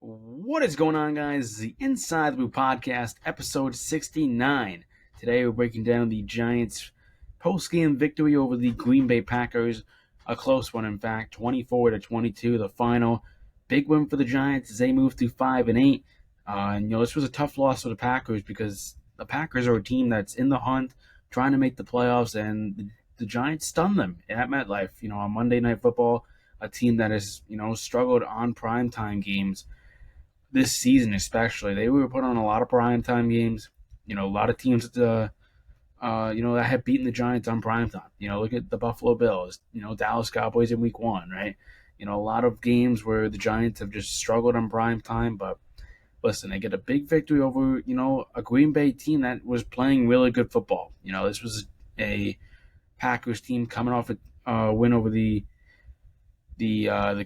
What is going on, guys? The Inside the Blue Podcast, episode 69. Today we're breaking down the Giants' post-game victory over the Green Bay Packers. A close one, in fact, 24-22, the final. Big win for the Giants as they move to 5-8. This was a tough loss for the Packers because the Packers are a team that's in the hunt, trying to make the playoffs, and the Giants stunned them at Metlife. On Monday Night Football, a team that has, struggled on primetime games this season especially. They were put on a lot of primetime games. A lot of teams that have beaten the Giants on primetime. Look at the Buffalo Bills, Dallas Cowboys in week one, right? A lot of games where the Giants have just struggled on primetime, but listen, they get a big victory over, a Green Bay team that was playing really good football. This was a Packers team coming off a win over the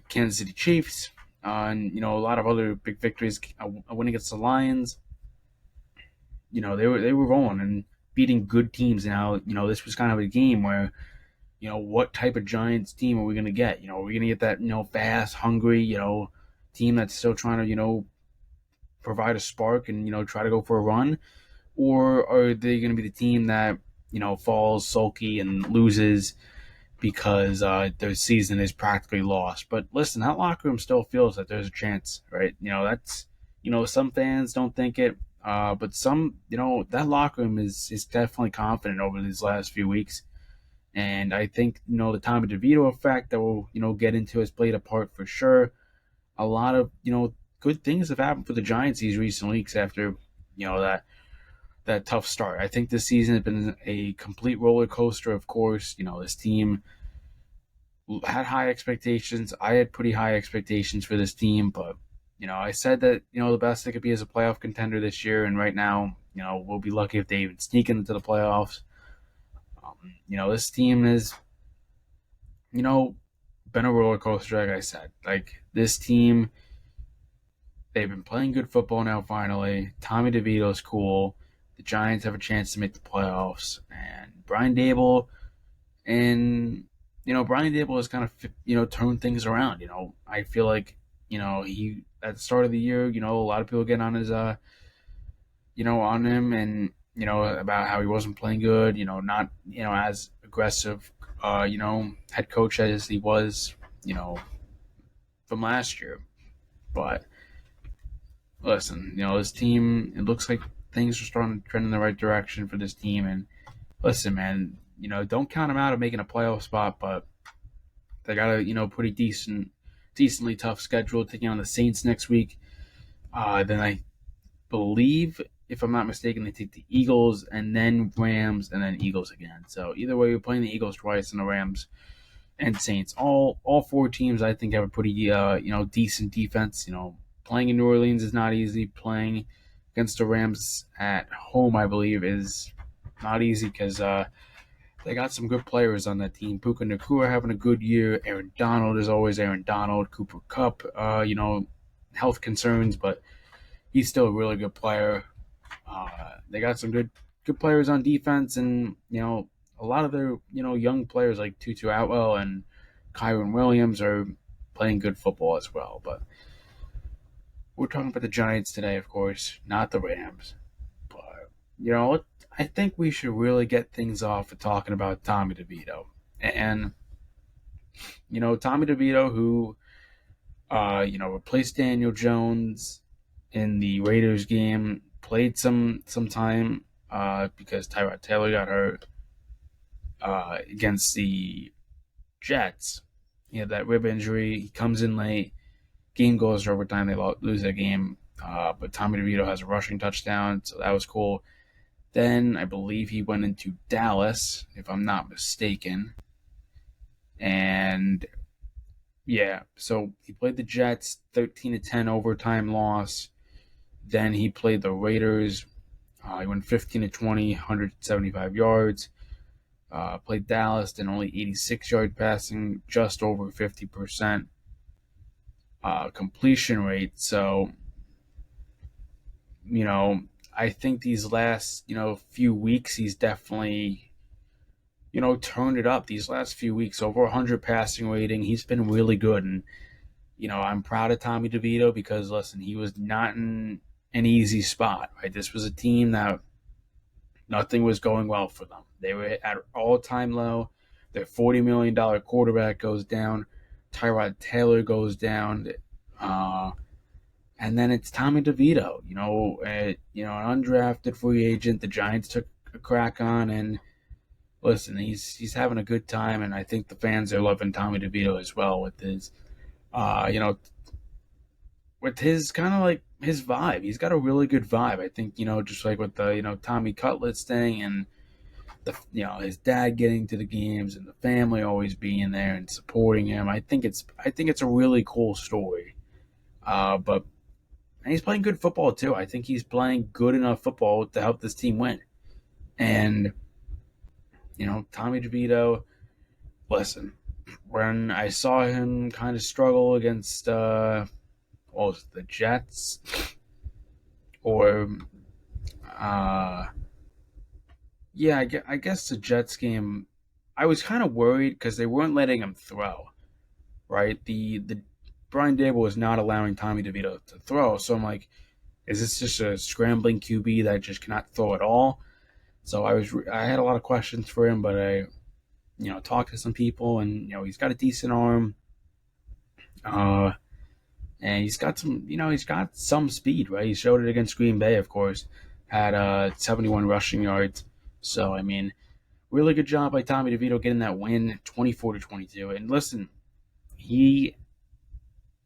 Kansas City Chiefs, and a lot of other big victories. A win against the Lions. They were rolling and beating good teams. Now this was kind of a game where what type of Giants team are we going to get? Are we going to get that fast, hungry team that's still trying to provide a spark and try to go for a run, or are they going to be the team that falls sulky and loses because their season is practically lost? But listen, that locker room still feels that there's a chance, right? That's some fans don't think it, but some that locker room is definitely confident over these last few weeks, and I think the Tommy DeVito effect that we'll get into has played a part for sure. A lot of good things have happened for the Giants these recent weeks after that tough start. I think this season has been a complete roller coaster. Of course, this team had high expectations. I had pretty high expectations for this team, but I said that the best they could be is a playoff contender this year, and right now, we'll be lucky if they even sneak into the playoffs. This team has, been a roller coaster, like I said. Like this team, they've been playing good football now. Finally, Tommy DeVito's cool. The Giants have a chance to make the playoffs, and Brian Dable has kind of turned things around. I feel like he at the start of the year, a lot of people get on his on him and about how he wasn't playing good. Not as aggressive head coach as he was from last year. But listen, this team, it looks like things are starting to trend in the right direction for this team. And listen, man, don't count them out of making a playoff spot, but they got a pretty decently tough schedule, taking on the Saints next week. Then I believe, if I'm not mistaken, they take the Eagles and then Rams and then Eagles again. So either way, we're playing the Eagles twice and the Rams and Saints. All four teams, I think, have a pretty decent defense. Playing in New Orleans is not easy. Playing against the Rams at home, I believe, is not easy because they got some good players on that team. Puka Nacua having a good year. Aaron Donald is always Aaron Donald. Cooper Kupp, health concerns, but he's still a really good player. They got some good players on defense, and a lot of their young players like Tutu Atwell and Kyron Williams are playing good football as well. But we're talking about the Giants today, of course, not the Rams. But I think we should really get things off with talking about Tommy DeVito. And Tommy DeVito, who replaced Daniel Jones in the Raiders game, played some time because Tyrod Taylor got hurt against the Jets. He had that rib injury. He comes in late. Game goes to overtime. They lose that game. But Tommy DeVito has a rushing touchdown, so that was cool. Then I believe he went into Dallas, if I'm not mistaken. And yeah, so he played the Jets, 13-10 overtime loss. Then he played the Raiders. He went 15-20, 175 yards. Played Dallas, then only 86 yard passing, just over 50% completion rate. So, I think these last, few weeks, he's definitely, turned it up. These last few weeks, over 100 passing rating. He's been really good. And, I'm proud of Tommy DeVito because listen, he was not in an easy spot, right? This was a team that nothing was going well for them. They were at all-time low. Their $40 million quarterback goes down. Tyrod Taylor goes down. Uh, and then it's Tommy DeVito, an undrafted free agent. The Giants took a crack on, and listen, he's having a good time, and I think the fans are loving Tommy DeVito as well with his, uh, you know, with his kind of like his vibe. He's got a really good vibe. I think just like with the Tommy Cutlets thing and his dad getting to the games and the family always being there and supporting him. I think it's a really cool story. But and he's playing good football too. I think he's playing good enough football to help this team win. And Tommy DeVito, listen, when I saw him kind of struggle against what was it, the Jets or uh yeah, I guess the Jets game, I was kind of worried because they weren't letting him throw. Right, the Brian Dable was not allowing Tommy DeVito to throw, so I'm like, is this just a scrambling QB that just cannot throw at all? So I had a lot of questions for him, but I talked to some people, and he's got a decent arm, uh, and he's got some speed, right? He showed it against Green Bay, of course, had 71 rushing yards. So I mean, really good job by Tommy DeVito getting that win, 24-22. And listen, he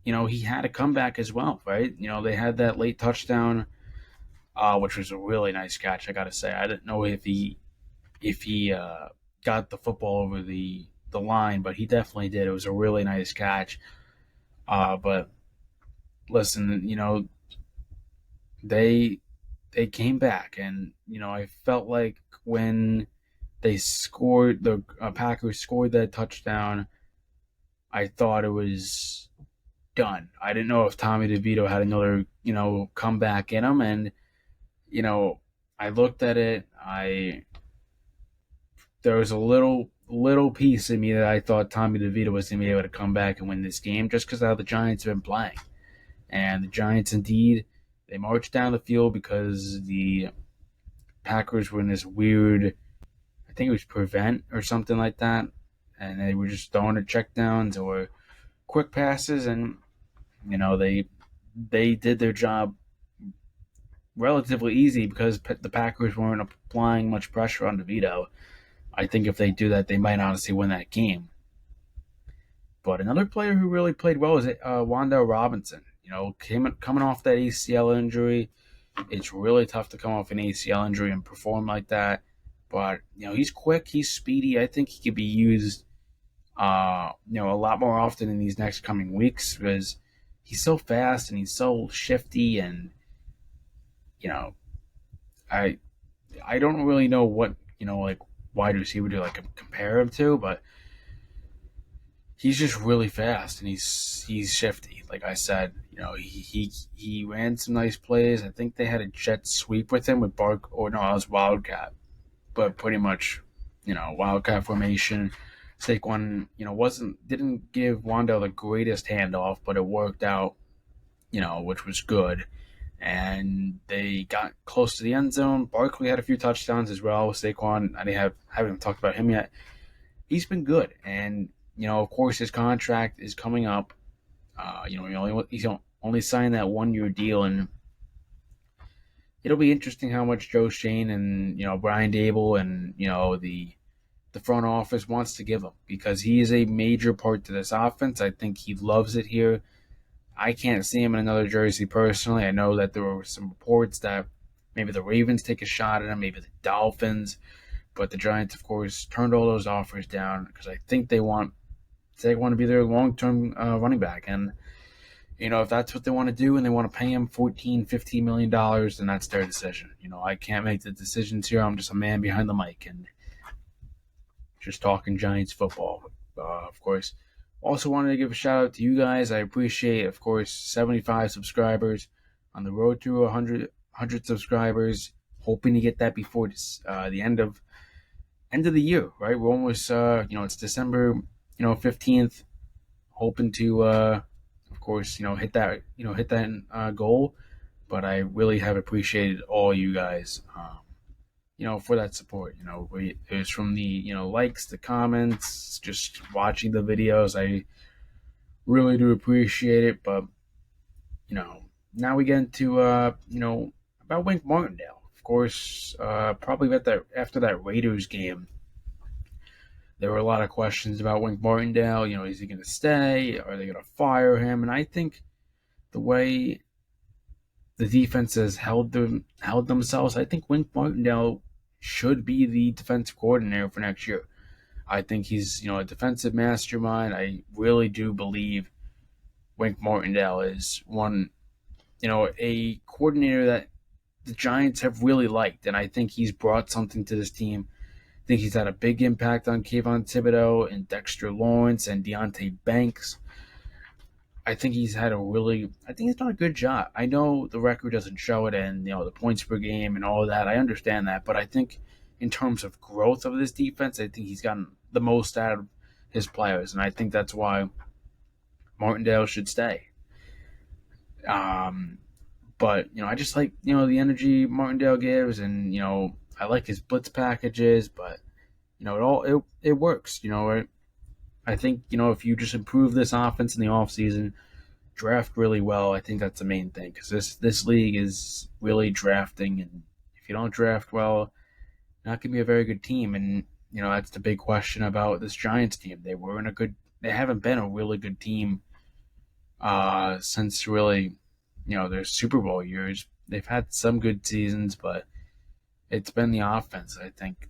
he had a comeback as well, right? They had that late touchdown, which was a really nice catch. I got to say, I didn't know if he got the football over the line, but he definitely did. It was a really nice catch. But listen, they they came back, and I felt like when they scored, the Packers scored that touchdown, I thought it was done. I didn't know if Tommy DeVito had another comeback in him, and you know I looked at it. I There was a little piece in me that I thought Tommy DeVito was going to be able to come back and win this game just because of how the Giants have been playing. And the Giants, indeed, they marched down the field because the Packers were in this weird, I think it was prevent or something like that, and they were just throwing the checkdowns or quick passes, and they did their job relatively easy because the Packers weren't applying much pressure on DeVito. I think if they do that, they might honestly win that game. But another player who really played well is Wanda Robinson. Coming off that ACL injury, it's really tough to come off an ACL injury and perform like that. But he's quick, he's speedy. I think he could be used, a lot more often in these next coming weeks because he's so fast and he's so shifty, and you know, I I don't really know what like wide receiver to like compare him to, but he's just really fast and he's shifty. Like I said, he ran some nice plays. I think they had a jet sweep with him with Bark, or no, it was Wildcat, but pretty much, Wildcat formation. Saquon, didn't give Wando the greatest handoff, but it worked out, which was good. And they got close to the end zone. Barkley had a few touchdowns as well. Saquon, haven't talked about him yet. He's been good, and of course, his contract is coming up. He's only signed that 1 year deal, and it'll be interesting how much Joe Shane and Brian Dable and the front office wants to give him, because he is a major part to this offense. I think he loves it here. I can't see him in another jersey personally. I know that there were some reports that maybe the Ravens take a shot at him, maybe the Dolphins, but the Giants, of course, turned all those offers down because I think they want to be their long-term running back. And if that's what they want to do and they want to pay him $14-15 million, then that's their decision. I can't make the decisions here. I'm just a man behind the mic and just talking Giants football. Of course, also wanted to give a shout out to you guys. I appreciate, of course, 75 subscribers on the road to 100 subscribers. Hoping to get that before the end of the year. Right, we're almost it's December 15th. Hoping to of course, hit that goal. But I really have appreciated all you guys, for that support. It was from the likes, the comments, just watching the videos. I really do appreciate it. But you know, now we get into about Wink Martindale. Of course, probably after that Raiders game, there were a lot of questions about Wink Martindale. Is he going to stay? Are they going to fire him? And I think the way the defense has held themselves, I think Wink Martindale should be the defensive coordinator for next year. I think he's a defensive mastermind. I really do believe Wink Martindale is a coordinator that the Giants have really liked, and I think he's brought something to this team. I think he's had a big impact on Kayvon Thibodeau and Dexter Lawrence and Deontay Banks. I think he's done a good job. I know the record doesn't show it, and the points per game and all of that. I understand that, but I think in terms of growth of this defense, I think he's gotten the most out of his players, and I think that's why Martindale should stay. But I just like the energy Martindale gives, and I like his blitz packages, but it works. I think if you just improve this offense in the offseason, draft really well, I think that's the main thing, because this league is really drafting, and if you don't draft well, you're not gonna be a very good team. And that's the big question about this Giants team. They haven't been a really good team since really their Super Bowl years. They've had some good seasons, but it's been the offense, I think,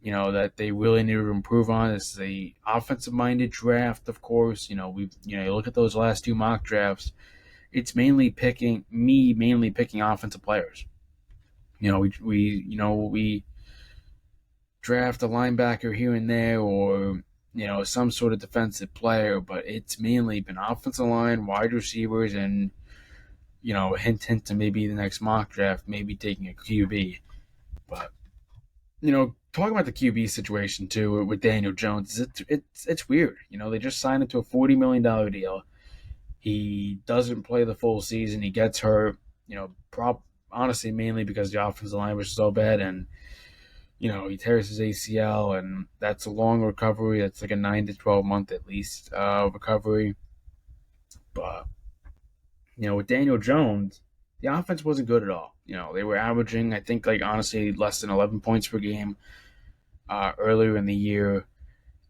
that they really need to improve on. This is a offensive-minded draft, of course. You look at those last two mock drafts. It's mainly picking offensive players. We draft a linebacker here and there, or some sort of defensive player, but it's mainly been offensive line, wide receivers, and hint to maybe the next mock draft, maybe taking a QB. But talking about the QB situation too with Daniel Jones, it's weird. They just signed him to a $40 million deal. He doesn't play the full season. He gets hurt. Honestly, mainly because the offensive line was so bad, and he tears his ACL, and that's a long recovery. That's like a 9 to 12 month at least recovery. But with Daniel Jones, the offense wasn't good at all. They were averaging, I think, honestly, less than 11 points per game earlier in the year.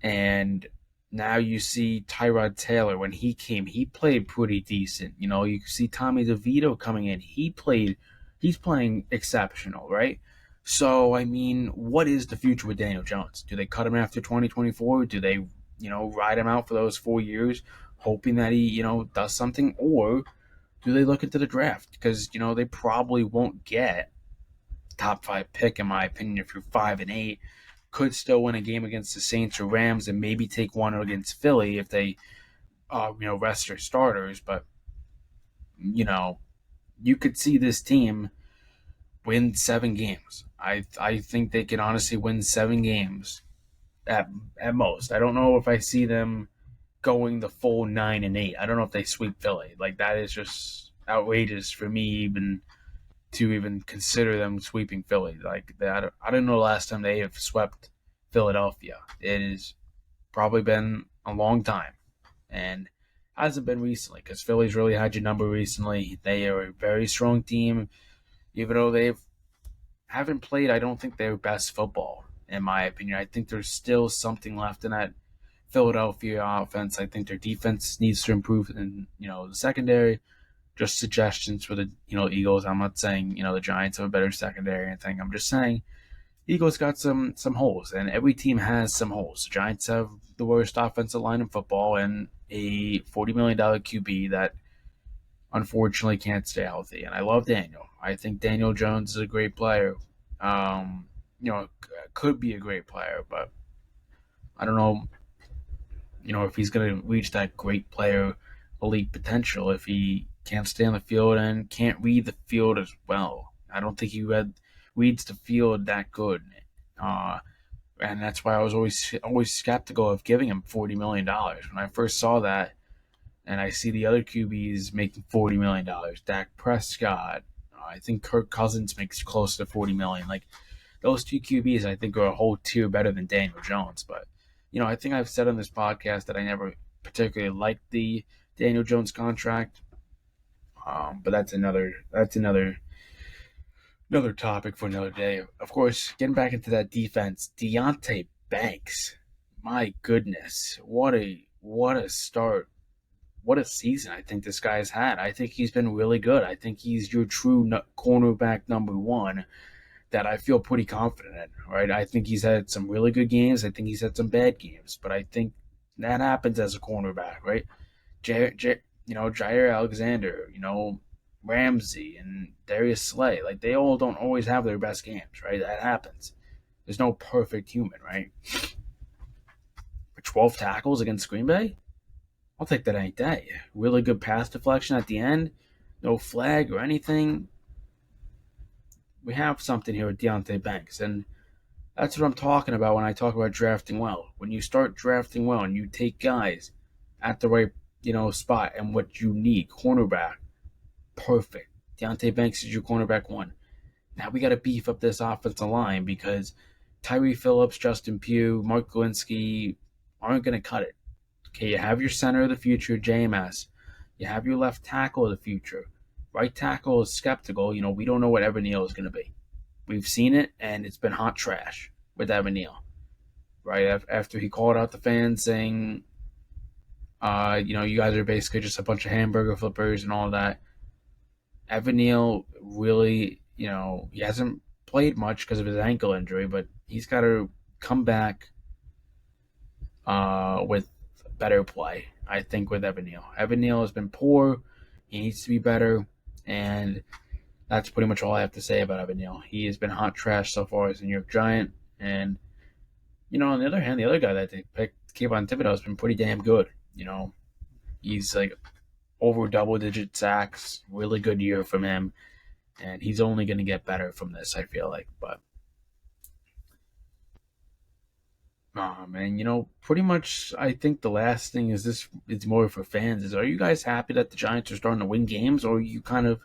And now you see Tyrod Taylor. When he came, he played pretty decent. You see Tommy DeVito coming in. He's playing exceptional, right? So, I mean, what is the future with Daniel Jones? Do they cut him after 2024? Do they, ride him out for those 4 years, hoping that he, does something? Or do they look into the draft? Because, they probably won't get top 5 pick, in my opinion, if you're 5-8. Could still win a game against the Saints or Rams, and maybe take one against Philly if they, rest their starters. But, you could see this team win 7 games. I think they could honestly win 7 games at most. I don't know if I see them going the full 9-8. I don't know if they sweep Philly. That is just outrageous for me even to even consider them sweeping Philly. I don't know the last time they have swept Philadelphia. It has probably been a long time, and hasn't been recently, because Philly's really had your number recently. They are a very strong team, even though they haven't played, I don't think, their best football, in my opinion. I think there's still something left in that Philadelphia offense. I think their defense needs to improve in the secondary. Just suggestions for the Eagles. I'm not saying the Giants have a better secondary or anything. I'm just saying Eagles got some holes, and every team has some holes. The Giants have the worst offensive line in football and a $40 million QB that unfortunately can't stay healthy. And I love Daniel. I think Daniel Jones is a great player. Could be a great player, but I don't know, if he's going to reach that great player elite potential if he can't stay on the field and can't read the field as well. I don't think he reads the field that good. And that's why I was always skeptical of giving him $40 million. When I first saw that, and I see the other QBs making $40 million. Dak Prescott, I think Kirk Cousins makes close to $40 million. Like those two QBs, I think are a whole tier better than Daniel Jones. But I think I've said on this podcast that I never particularly liked the Daniel Jones contract. But that's another topic for another day. Of course, getting back into that defense, Deontay Banks. My goodness, what a start! What a season I think this guy's had. I think he's been really good. I think he's your true cornerback number one that I feel pretty confident in. Right? I think he's had some really good games. I think he's had some bad games, but I think that happens as a cornerback, right? Jair Alexander, Ramsey and Darius Slay, like they all don't always have their best games, right? That happens. There's no perfect human, right? For 12 tackles against Green Bay, I'll take that any day. Really good pass deflection at the end, no flag or anything. We have something here with Deontay Banks, and that's what I'm talking about when I talk about drafting well. When you start drafting well and you take guys at the right, spot and what you need, cornerback, perfect. Deontay Banks is your cornerback one. Now we got to beef up this offensive line because Tyree Phillips, Justin Pugh, Mark Galinsky aren't going to cut it. Okay, you have your center of the future, JMS. You have your left tackle of the future. Right tackle is skeptical. We don't know what Evan Neal is going to be. We've seen it, and it's been hot trash with Evan Neal. Right after he called out the fans saying, you guys are basically just a bunch of hamburger flippers and all that. Evan Neal really, he hasn't played much because of his ankle injury, but he's got to come back with better play, I think, with Evan Neal. Evan Neal has been poor. He needs to be better, and that's pretty much all I have to say about Evan Neal. He has been hot trash so far as a New York Giant, and, on the other hand, the other guy that they picked, Kayvon Thibodeau, has been pretty damn good. He's like over double-digit sacks, really good year from him, and he's only going to get better from this, I feel like. But and pretty much, I think the last thing is this. It's more for fans. Are you guys happy that the Giants are starting to win games, or are you kind of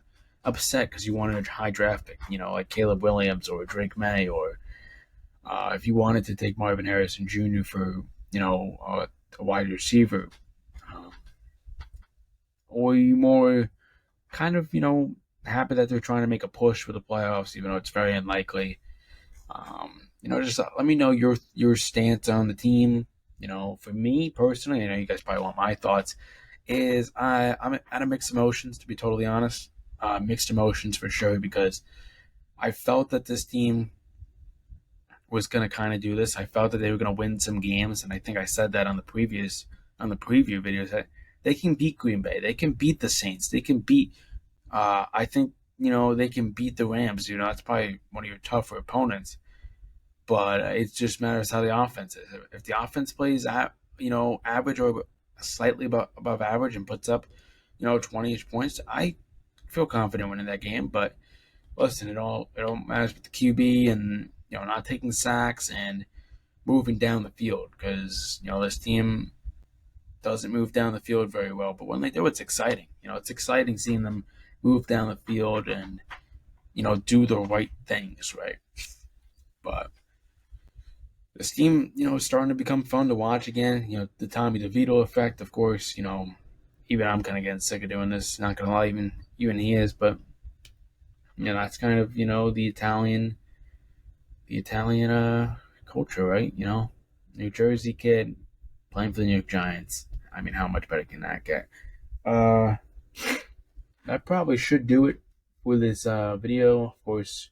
upset because you wanted a high draft pick, like Caleb Williams or Drake May, or if you wanted to take Marvin Harrison Jr. for a wide receiver, um, or are you more kind of happy that they're trying to make a push for the playoffs, even though it's very unlikely? Just let me know your stance on the team. For me personally, I know you guys probably want my thoughts. I'm at a mixed emotions, to be totally honest. Mixed emotions for sure, because I felt that this team was going to kind of do this. I felt that they were going to win some games, and I think I said that on the preview videos, that they can beat Green Bay, they can beat the Saints, they can beat. I think they can beat the Rams. It's probably one of your tougher opponents, but it just matters how the offense is. If the offense plays at average or slightly above average and puts up 20-ish points, I feel confident winning that game. But listen, it all matters with the QB and not taking sacks and moving down the field, because this team doesn't move down the field very well. But when they do, it's exciting. It's exciting seeing them move down the field and do the right things, right? But this team, is starting to become fun to watch again. The Tommy DeVito effect, of course. Even I'm kind of getting sick of doing this. Not gonna lie, even he is. But that's kind of the Italian culture, right? New Jersey kid playing for the New York Giants. I mean, how much better can that get? That probably should do it for this video. Of course,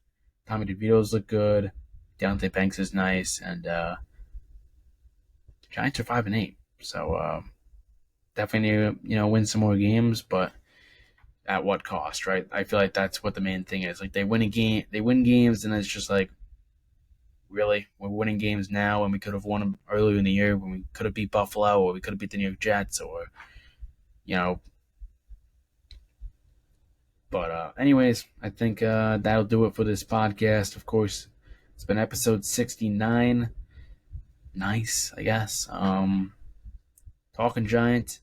Tommy DeVito's look good. Deontay Banks is nice, and the Giants are 5-8. So definitely need to win some more games, but at what cost, right? I feel like that's what the main thing is. Like they win games, and it's just like, really, we're winning games now, and we could have won them earlier in the year when we could have beat Buffalo, or we could have beat the New York Jets, or But anyways, I think that'll do it for this podcast. Of course, it's been episode 69. Nice, I guess. Talking Giants.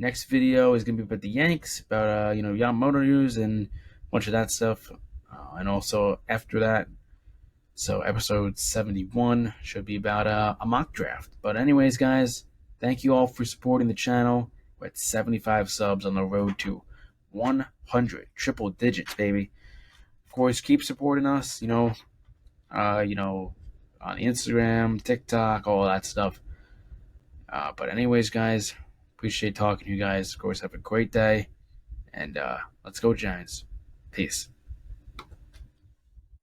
Next video is gonna be about the Yanks, about Yamamoto news and a bunch of that stuff, and also after that, so episode 71 should be about a mock draft. But anyways, guys, thank you all for supporting the channel. We're at 75 subs on the road to 100, triple digits, baby. Of course, keep supporting us. On Instagram, TikTok, all that stuff. But anyways, guys, appreciate talking to you guys. Of course, have a great day, and let's go Giants. Peace.